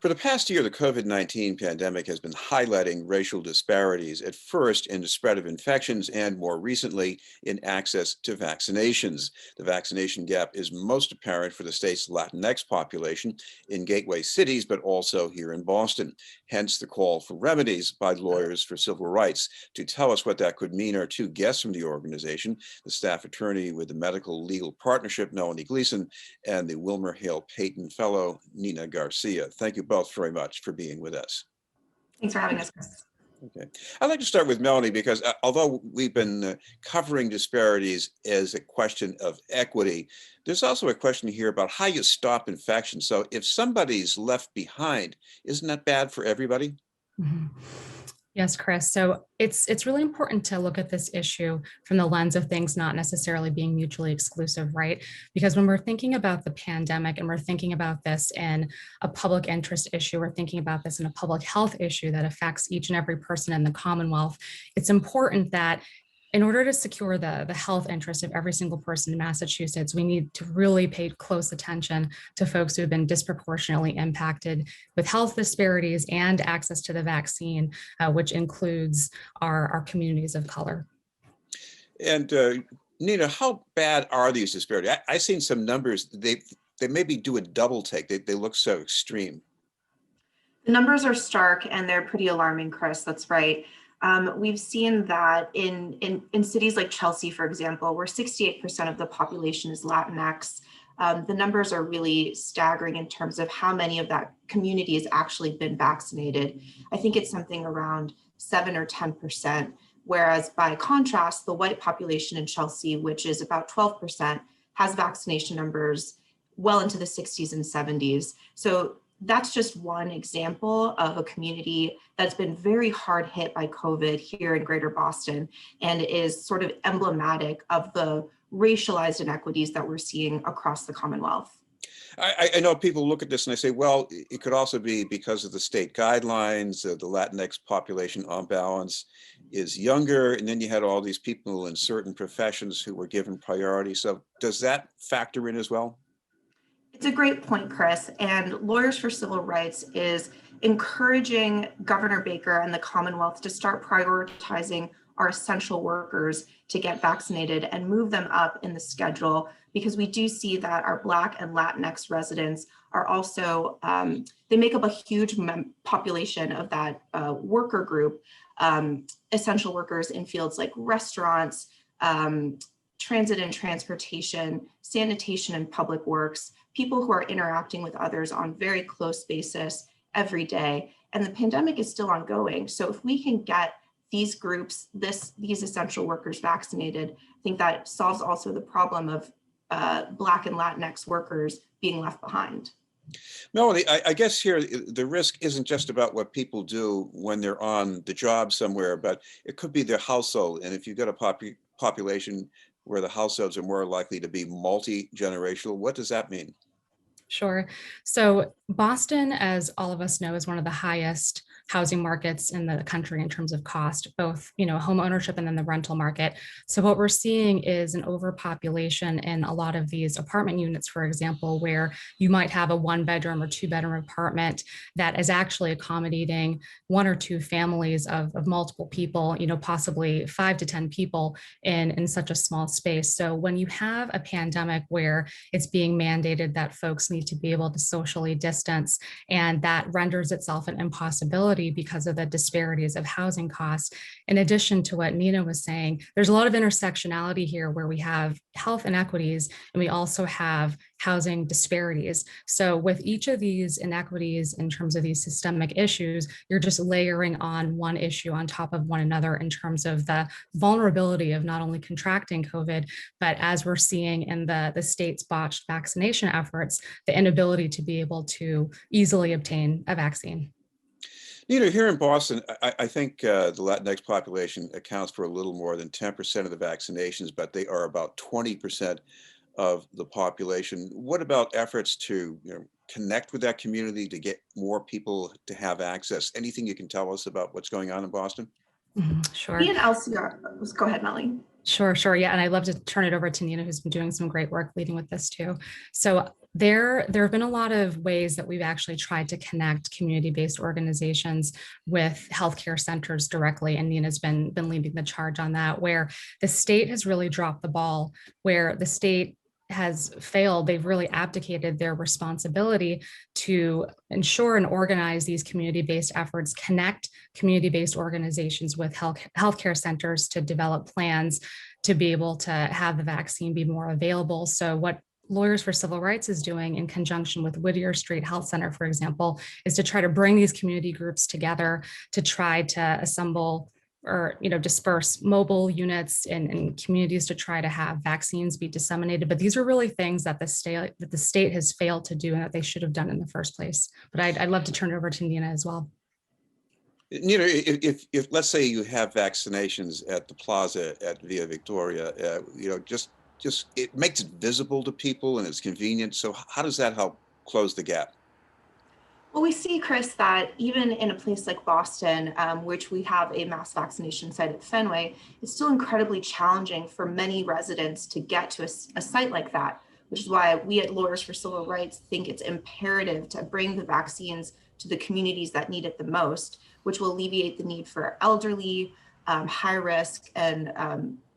For the past year, the COVID-19 pandemic has been highlighting racial disparities, at first in the spread of infections and more recently in access to vaccinations. The vaccination gap is most apparent for the state's Latinx population in gateway cities, but also here in Boston. Hence the call for remedies by lawyers for civil rights. To tell us what that could mean are two guests from the organization, the staff attorney with the Medical Legal Partnership, Melanie Gleason, and the Wilmer Hale Payton Fellow, Nina Garcia. Thank you both very much for being with us. Thanks for having us, Chris. Okay. I'd like to start with Melanie because although we've been covering disparities as a question of equity, there's also a question here about how you stop infection. So if somebody's left behind, isn't that bad for everybody? Mhm. Yes, Chris. So it's really important to look at this issue from the lens of things not necessarily being mutually exclusive, right? Because when we're thinking about the pandemic and we're thinking about this in a public interest issue, we're thinking about this in a public health issue that affects each and every person in the Commonwealth, it's important that in order to secure the health interest of every single person in Massachusetts, we need to really pay close attention to folks who have been disproportionately impacted with health disparities and access to the vaccine, which includes our communities of color. And Nina, how bad are these disparities? I've seen some numbers, they maybe do a double take. They look so extreme. The numbers are stark and they're pretty alarming, Chris. That's right. We've seen that in cities like Chelsea, for example, where 68% of the population is Latinx. The numbers are really staggering in terms of how many of that community has actually been vaccinated. I think it's something around 7 or 10%, whereas by contrast, the white population in Chelsea, which is about 12%, has vaccination numbers well into the 60s and 70s. So that's just one example of a community that's been very hard hit by COVID here in Greater Boston and is sort of emblematic of the racialized inequities that we're seeing across the Commonwealth. I know people look at this and they say, well, it could also be because of the state guidelines, the Latinx population on balance is younger, and then you had all these people in certain professions who were given priority. So does that factor in as well? It's a great point, Chris. And Lawyers for Civil Rights is encouraging Governor Baker and the Commonwealth to start prioritizing our essential workers to get vaccinated and move them up in the schedule, because we do see that our Black and Latinx residents are also, they make up a huge population of that worker group, essential workers in fields like restaurants, transit and transportation, sanitation and public works, people who are interacting with others on very close basis every day. And the pandemic is still ongoing. So if we can get these groups, these essential workers vaccinated, I think that solves also the problem of Black and Latinx workers being left behind. Melanie, I guess here the risk isn't just about what people do when they're on the job somewhere, but it could be their household. And if you've got a population where the households are more likely to be multi-generational, what does that mean? Sure. So Boston, as all of us know, is one of the highest housing markets in the country in terms of cost, both, home ownership and then the rental market. So what we're seeing is an overpopulation in a lot of these apartment units, for example, where you might have a 1-bedroom or 2-bedroom apartment that is actually accommodating 1 or 2 families of multiple people, possibly 5 to 10 people in such a small space. So when you have a pandemic where it's being mandated that folks need to be able to socially distance, and that renders itself an impossibility because of the disparities of housing costs. In addition to what Nina was saying, there's a lot of intersectionality here where we have health inequities and we also have housing disparities. So with each of these inequities in terms of these systemic issues, you're just layering on one issue on top of one another in terms of the vulnerability of not only contracting COVID, but as we're seeing in the state's botched vaccination efforts, the inability to be able to easily obtain a vaccine. Here in Boston, I think the Latinx population accounts for a little more than 10% of the vaccinations, but they are about 20% of the population. What about efforts to connect with that community to get more people to have access? Anything you can tell us about what's going on in Boston? Sure. Me and LCR, go ahead, Melanie. Sure. Yeah. And I'd love to turn it over to Nina, who's been doing some great work leading with this too. So There have been a lot of ways that we've actually tried to connect community-based organizations with healthcare centers directly, and Nina's been leading the charge on that, where the state has really dropped the ball, where the state has failed. They've really abdicated their responsibility to ensure and organize these community-based efforts, connect community-based organizations with healthcare centers to develop plans to be able to have the vaccine be more available. So what Lawyers for Civil Rights is doing in conjunction with Whittier Street Health Center, for example, is to try to bring these community groups together to try to assemble or disperse mobile units in communities to try to have vaccines be disseminated. But these are really things that the state has failed to do and that they should have done in the first place. But I'd love to turn it over to Nina as well. Nina, if let's say you have vaccinations at the plaza at Via Victoria, just it makes it visible to people and it's convenient. So how does that help close the gap? Well, we see, Chris, that even in a place like Boston, which we have a mass vaccination site at Fenway, it's still incredibly challenging for many residents to get to a site like that, which is why we at Lawyers for Civil Rights think it's imperative to bring the vaccines to the communities that need it the most, which will alleviate the need for elderly, high risk, and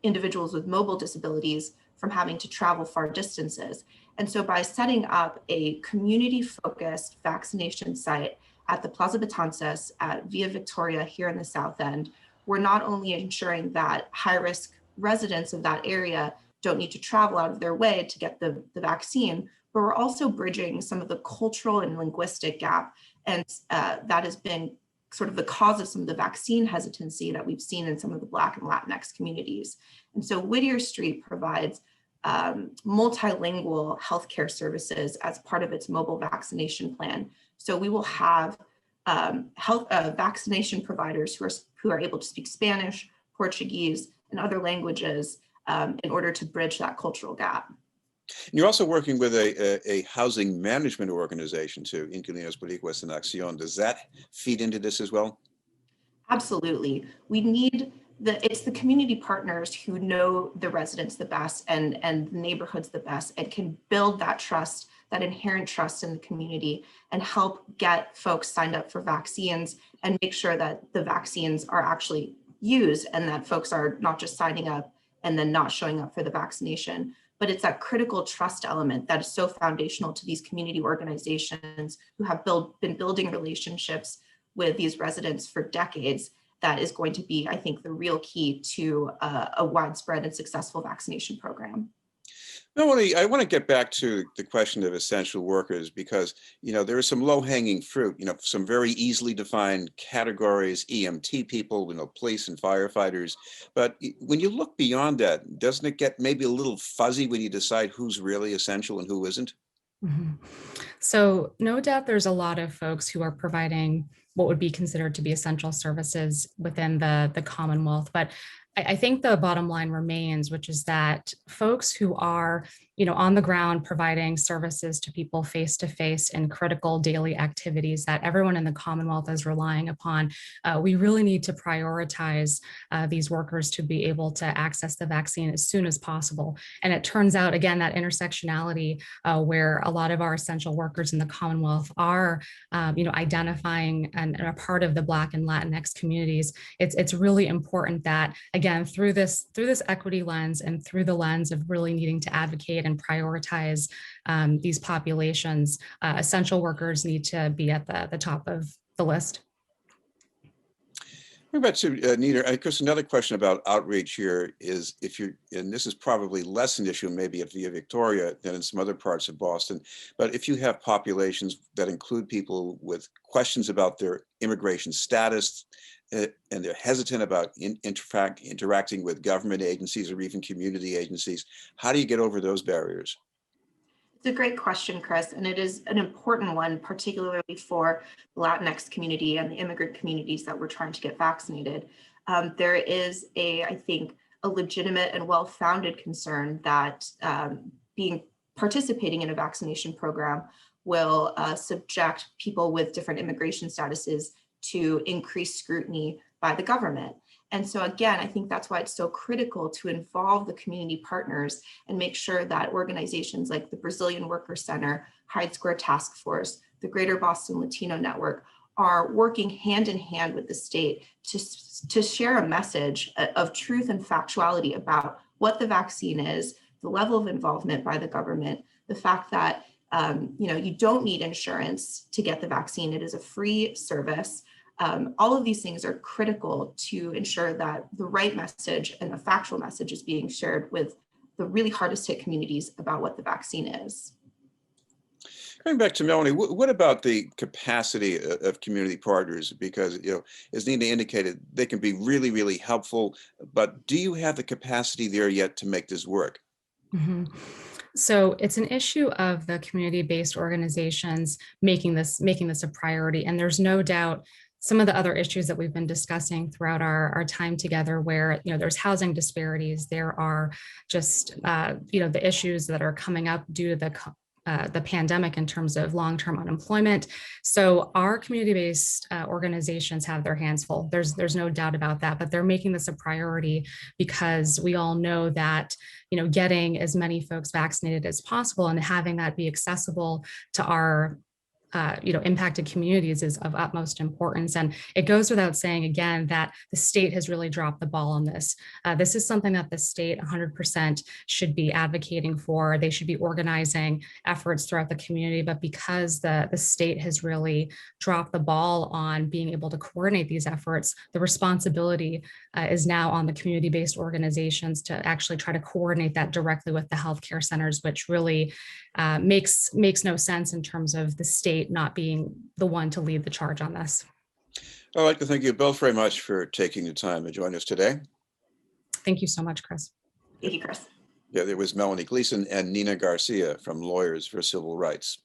individuals with mobile disabilities from having to travel far distances. And so by setting up a community-focused vaccination site at the Plaza Betances at Via Victoria here in the South End, we're not only ensuring that high-risk residents of that area don't need to travel out of their way to get the vaccine, but we're also bridging some of the cultural and linguistic gap. And that has been sort of the cause of some of the vaccine hesitancy that we've seen in some of the Black and Latinx communities. And so Whittier Street provides multilingual healthcare services as part of its mobile vaccination plan. So we will have vaccination providers who are able to speak Spanish, Portuguese, and other languages in order to bridge that cultural gap. And you're also working with a housing management organization too, Inquilinos Boricuas en Acción. Does that feed into this as well? Absolutely. We need it's the community partners who know the residents the best and the neighborhoods the best and can build that trust, that inherent trust in the community, and help get folks signed up for vaccines and make sure that the vaccines are actually used and that folks are not just signing up and then not showing up for the vaccination. But it's that critical trust element that is so foundational to these community organizations who have been building relationships with these residents for decades. That is going to be, I think, the real key to a widespread and successful vaccination program. Melanie, I want to get back to the question of essential workers because, there is some low-hanging fruit, some very easily defined categories, EMT people, police and firefighters. But when you look beyond that, doesn't it get maybe a little fuzzy when you decide who's really essential and who isn't? Mm-hmm. So no doubt there's a lot of folks who are providing what would be considered to be essential services within the Commonwealth. But I think the bottom line remains, which is that folks who are, on the ground providing services to people face to face in critical daily activities that everyone in the Commonwealth is relying upon, we really need to prioritize these workers to be able to access the vaccine as soon as possible. And it turns out, again, that intersectionality where a lot of our essential workers in the Commonwealth are, identifying and are part of the Black and Latinx communities, it's really important that, again, through this equity lens and through the lens of really needing to advocate and prioritize these populations, essential workers need to be at the top of the list. What about to Nina? Chris, another question about outreach here is and this is probably less an issue maybe at Via Victoria than in some other parts of Boston, but if you have populations that include people with questions about their immigration status, and they're hesitant about interacting with government agencies or even community agencies, how do you get over those barriers? It's a great question, Chris, and it is an important one, particularly for the Latinx community and the immigrant communities that we're trying to get vaccinated. There is I think, a legitimate and well-founded concern that participating in a vaccination program will subject people with different immigration statuses to increased scrutiny by the government. And so again, I think that's why it's so critical to involve the community partners and make sure that organizations like the Brazilian Worker Center, Hyde Square Task Force, the Greater Boston Latino Network are working hand in hand with the state to share a message of truth and factuality about what the vaccine is, the level of involvement by the government, the fact that you don't need insurance to get the vaccine. It is a free service. All of these things are critical to ensure that the right message and a factual message is being shared with the really hardest hit communities about what the vaccine is. Going back to Melanie, what about the capacity of community partners? Because, as Nina indicated, they can be really, really helpful, but do you have the capacity there yet to make this work? Mm-hmm. So it's an issue of the community-based organizations making this a priority. And there's no doubt some of the other issues that we've been discussing throughout our time together where, there's housing disparities, there are just, the issues that are coming up due to the pandemic in terms of long-term unemployment. So our community-based organizations have their hands full. There's no doubt about that, but they're making this a priority because we all know that, getting as many folks vaccinated as possible and having that be accessible to our impacted communities is of utmost importance. And it goes without saying again that the state has really dropped the ball on this. This is something that the state 100% should be advocating for. They should be organizing efforts throughout the community, but because the state has really dropped the ball on being able to coordinate these efforts, the responsibility is now on the community-based organizations to actually try to coordinate that directly with the healthcare centers, which really makes no sense in terms of the state not being the one to lead the charge on this. I'd like to thank you both very much for taking the time to join us today. Thank you so much, Chris. Thank you, Chris. Yeah, there was Melanie Gleason and Nina Garcia from Lawyers for Civil Rights.